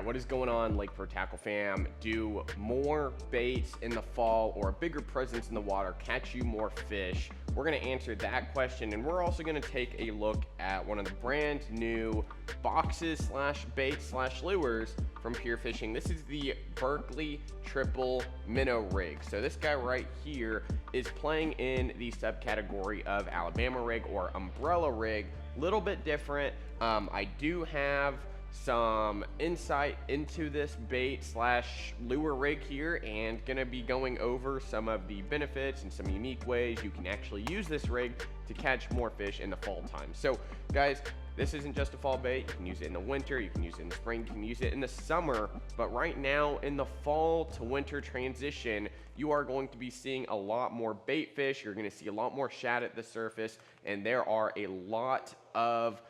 right, what is going on, Lake Pro Tackle fam? Do more baits in the fall or a bigger presence in the water catch you more fish? We're gonna answer that question, and we're also gonna take a look at one of the brand new boxes slash baits slash lures from Pure Fishing. This is the Berkley triple minnow rig. So this guy right here is playing in the subcategory of Alabama rig or umbrella rig. Little bit different. I do have some insight into this bait slash lure rig here, and gonna be going over some of the benefits and some unique ways you can actually use this rig to catch more fish in the fall time. So guys, this isn't just a fall bait. You can use it in the winter, you can use it in the spring, you can use it in the summer, but right now in the fall to winter transition, you are going to be seeing a lot more bait fish. You're gonna see a lot more shad at the surface, and there are a lot of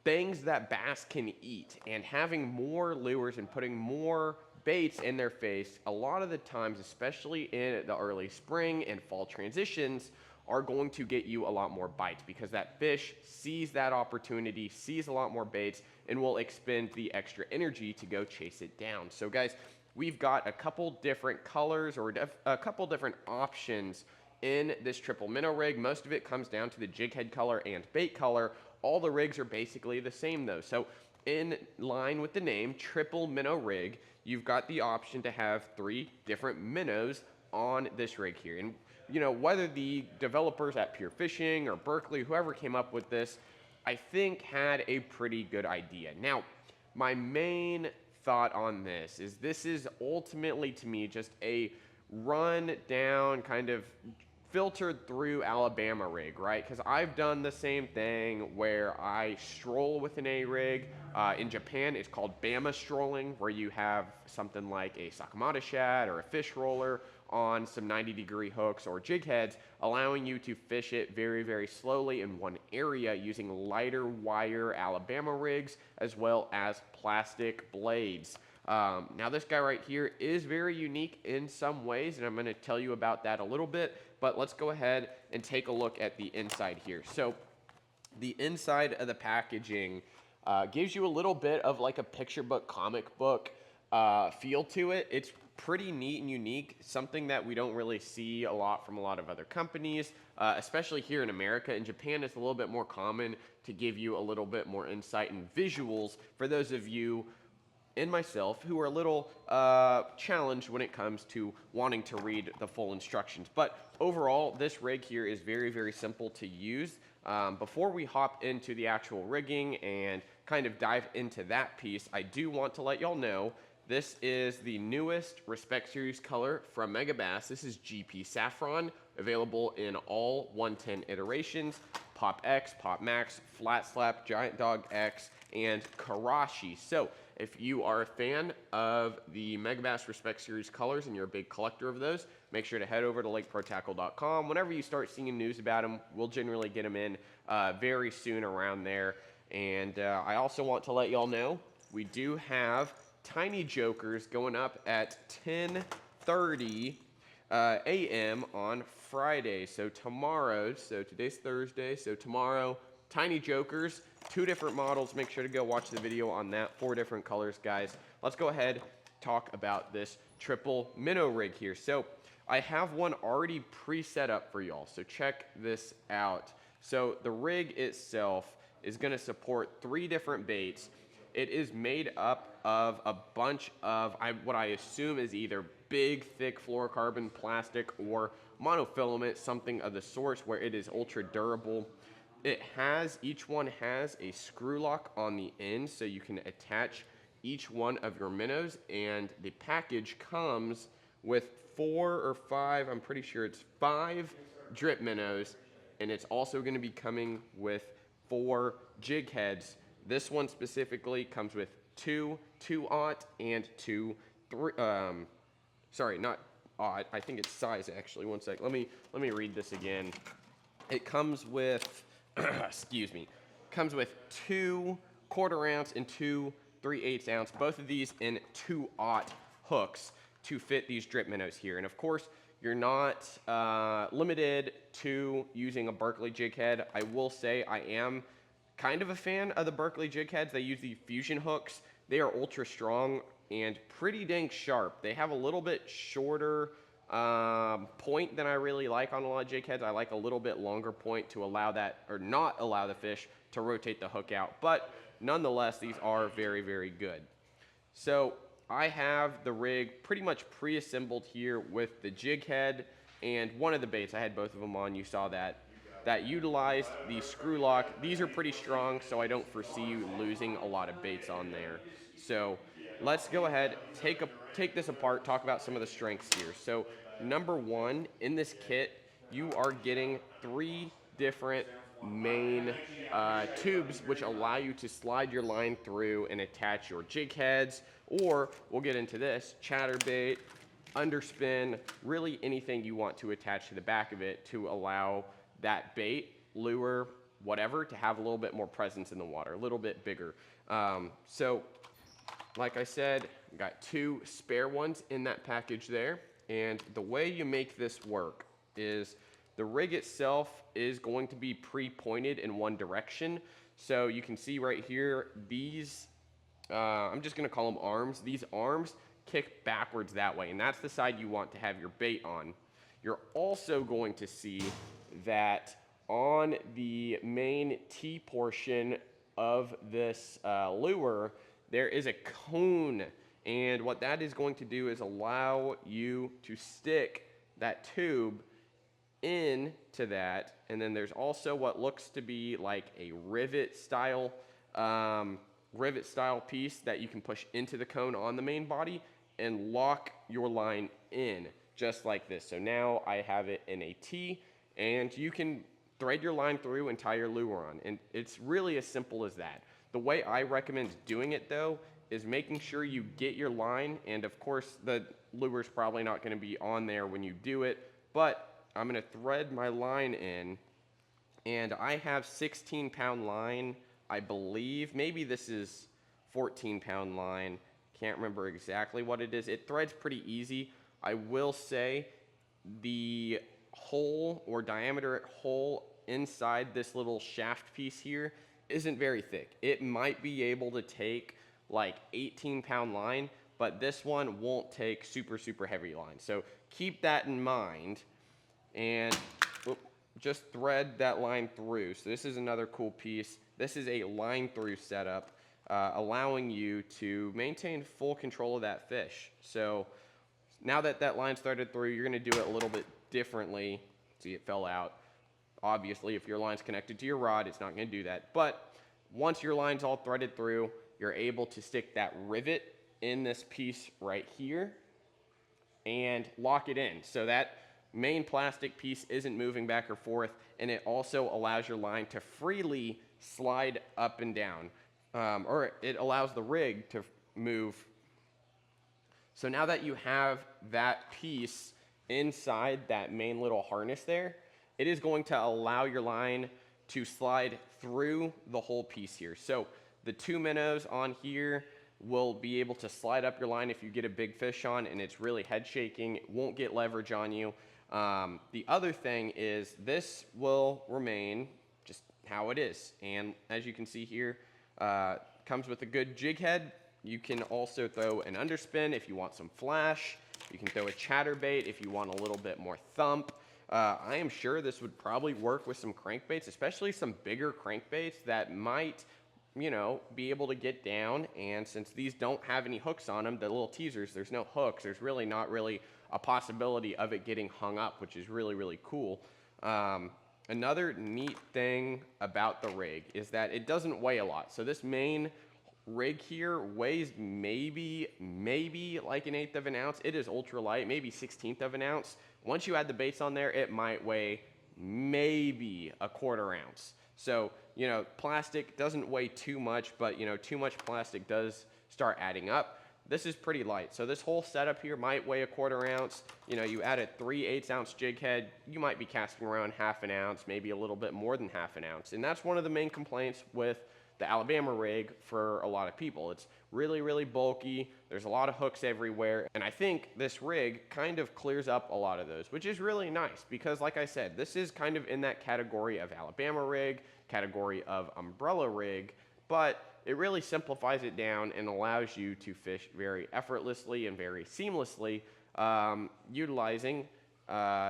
things that bass can eat, and having more lures and putting more baits in their face a lot of the times, especially in the early spring and fall transitions, are going to get you a lot more bites because that fish sees that opportunity, sees a lot more baits, and will expend the extra energy to go chase it down. So guys, we've got a couple different colors or a couple different options in this triple minnow rig. Most of it comes down to the jig head color and bait color. All the rigs are basically the same though. So in line with the name, triple minnow rig, you've got the option to have 3 different minnows on this rig here. And you know, whether the developers at Pure Fishing or Berkley, whoever came up with this, I think had a pretty good idea. Now, my main thought on this is ultimately to me just a run down kind of filtered through Alabama rig, right? Because I've done the same thing where I stroll with an A rig. In Japan, it's called Bama strolling, where you have something like a Sakamata shad or a fish roller on some 90-degree hooks or jig heads, allowing you to fish it very, very slowly in one area using lighter wire Alabama rigs as well as plastic blades. Now this guy right here is very unique in some ways, and I'm going to tell you about that a little bit, but let's go ahead and take a look at the inside here. So the inside of the packaging gives you a little bit of like a picture book, comic book feel to it. It's pretty neat and unique, something that we don't really see a lot from a lot of other companies, especially here in America. In Japan, it's a little bit more common to give you a little bit more insight and visuals for those of you and myself who are a little challenged when it comes to wanting to read the full instructions. But overall, this rig here is very, very simple to use. Before we hop into the actual rigging and kind of dive into that piece, I do want to let y'all know this is the newest Respect Series color from Megabass. This is GP Saffron, available in all 110 iterations: Pop X, Pop Max, Flat Slap, Giant Dog X, and Karashi. So if you are a fan of the Megabass Respect Series colors and you're a big collector of those, make sure to head over to lakeprotackle.com. Whenever you start seeing news about them, we'll generally get them in very soon around there. And I also want to let y'all know we do have Tiny Jokers going up at 10:30 a.m. on Friday. So tomorrow, so today's Thursday, so tomorrow, Tiny Jokers, 2 different models. Make sure to go watch the video on that. 4 different colors, guys. Let's go ahead, talk about this triple minnow rig here. So I have one already pre-set up for y'all, so check this out. So the rig itself is gonna support 3 different baits. It is made up of a bunch of what I assume is either big, thick fluorocarbon plastic or monofilament, something of the sort, where it is ultra durable. Each one has a screw lock on the end, so you can attach each one of your minnows, and the package comes with 4 or 5, I'm pretty sure it's 5 drip minnows, and it's also going to be coming with 4 jig heads. This one specifically comes with 2 2-aught and 2 3. Sorry, not aught. I think it's size actually. One sec. Let me read this again. It comes with excuse me. Comes with 2 1/4 ounce and 2 3/8 ounce. Both of these in 2-aught hooks to fit these drip minnows here. And of course, you're not limited to using a Berkley jig head. I will say I am kind of a fan of the Berkley jig heads. They use the fusion hooks They are ultra strong and pretty dang sharp. They have a little bit shorter point than I really like on a lot of jig heads. I like a little bit longer point to allow that, or not allow the fish to rotate the hook out. But nonetheless, these are very, very good. So I have the rig pretty much pre-assembled here with the jig head and one of the baits. I had both of them on. You saw that. That utilized the screw lock. These are pretty strong, so I don't foresee you losing a lot of baits on there. So let's go ahead, take this apart, talk about some of the strengths here. So number one, in this kit, you are getting 3 different main tubes which allow you to slide your line through and attach your jig heads, or we'll get into this, chatterbait, underspin, really anything you want to attach to the back of it to allow that bait, lure, whatever, to have a little bit more presence in the water, a little bit bigger. So like I said, got 2 spare ones in that package there. And the way you make this work is the rig itself is going to be pre-pointed in one direction. So you can see right here, these, I'm just gonna call them arms. These arms kick backwards that way, and that's the side you want to have your bait on. You're also going to see that on the main T portion of this lure, there is a cone, and what that is going to do is allow you to stick that tube into that. And then there's also what looks to be like a rivet style piece that you can push into the cone on the main body and lock your line in just like this. So now I have it in a T, and you can thread your line through and tie your lure on, and it's really as simple as that. The way I recommend doing it though is making sure you get your line, and of course the lure's probably not going to be on there when you do it, but I'm going to thread my line in, and I have 16-pound line, I believe. Maybe this is 14-pound line. Can't remember exactly what it is. It threads pretty easy. I will say the hole or diameter hole inside this little shaft piece here isn't very thick. It might be able to take like 18-pound line, but this one won't take super, super heavy line. So keep that in mind, and just thread that line through. So this is another cool piece. This is a line through setup, allowing you to maintain full control of that fish. So now that that line's threaded through, you're gonna do it a little bit differently. See, it fell out. Obviously, if your line's connected to your rod, it's not gonna do that. But once your line's all threaded through, you're able to stick that rivet in this piece right here and lock it in. So that main plastic piece isn't moving back or forth, and it also allows your line to freely slide up and down, or it allows the rig to move. So now that you have that piece inside that main little harness there, it is going to allow your line to slide through the whole piece here. So the 2 minnows on here will be able to slide up your line if you get a big fish on and it's really head shaking. It won't get leverage on you. The other thing is this will remain just how it is. And as you can see here, comes with a good jig head. You can also throw an underspin if you want some flash. You can throw a chatterbait if you want a little bit more thump. I am sure this would probably work with some crankbaits, especially some bigger crankbaits that might, you know, be able to get down. And since these don't have any hooks on them, the little teasers, there's no hooks. There's really not really a possibility of it getting hung up, which is really, really cool. Another neat thing about the rig is that it doesn't weigh a lot. So this main rig here weighs maybe like 1/8 of an ounce. It is ultra light, maybe 1/16 of an ounce. Once you add the baits on there, it might weigh maybe 1/4 ounce. So, you know, plastic doesn't weigh too much, but, you know, too much plastic does start adding up. This is pretty light. So this whole setup here might weigh 1/4 ounce. You know, you add a 3/8 ounce jig head, you might be casting around 1/2 ounce, maybe a little bit more than 1/2 ounce. And that's one of the main complaints with the Alabama rig for a lot of people. It's really, really bulky. There's a lot of hooks everywhere. And I think this rig kind of clears up a lot of those, which is really nice because, like I said, this is kind of in that category of Alabama rig, category of umbrella rig, but it really simplifies it down and allows you to fish very effortlessly and very seamlessly, utilizing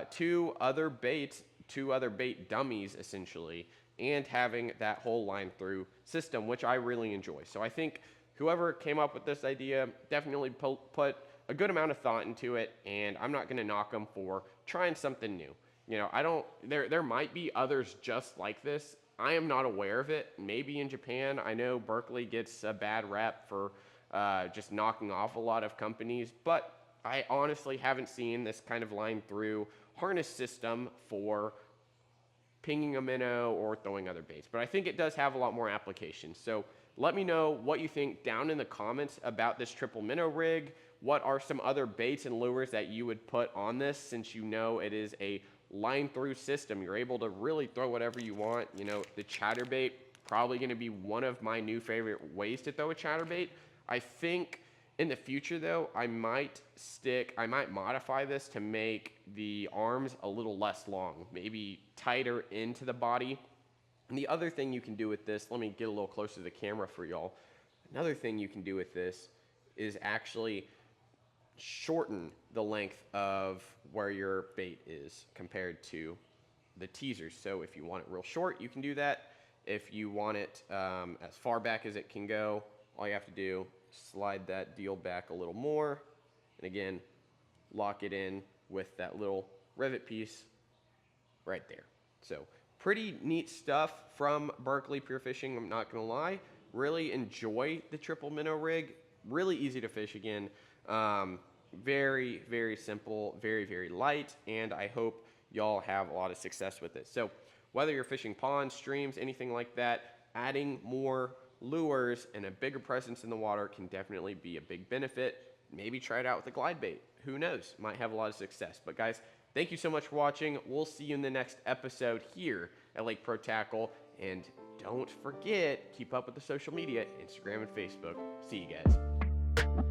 two other bait dummies essentially, and having that whole line through system, which I really enjoy. So I think whoever came up with this idea definitely put a good amount of thought into it, and I'm not going to knock them for trying something new. You know, there might be others just like this. I am not aware of it. Maybe in Japan. I know Berkley gets a bad rep for just knocking off a lot of companies, but I honestly haven't seen this kind of line through harness system for pinging a minnow or throwing other baits. But I think it does have a lot more applications. So let me know what you think down in the comments about this triple minnow rig. What are some other baits and lures that you would put on this, since you know it is a line through system? You're able to really throw whatever you want. You know, the chatterbait, probably going to be one of my new favorite ways to throw a chatterbait. I think in the future though, I might modify this to make the arms a little less long, maybe tighter into the body. And the other thing you can do with this, let me get a little closer to the camera for y'all. Another thing you can do with this is actually shorten the length of where your bait is compared to the teasers. So if you want it real short, you can do that. If you want it as far back as it can go, all you have to do, slide that deal back a little more, and again, lock it in with that little rivet piece right there. So pretty neat stuff from Berkley Pure Fishing, I'm not gonna lie. Really enjoy the triple minnow rig. Really easy to fish again. Very, very simple, very, very light, and I hope y'all have a lot of success with it. So whether you're fishing ponds, streams, anything like that, adding more lures and a bigger presence in the water can definitely be a big benefit. Maybe try it out with a glide bait. Who knows? Might have a lot of success. But guys, thank you so much for watching. We'll see you in the next episode here at Lake Pro Tackle. And don't forget, keep up with the social media, Instagram and Facebook. See you guys.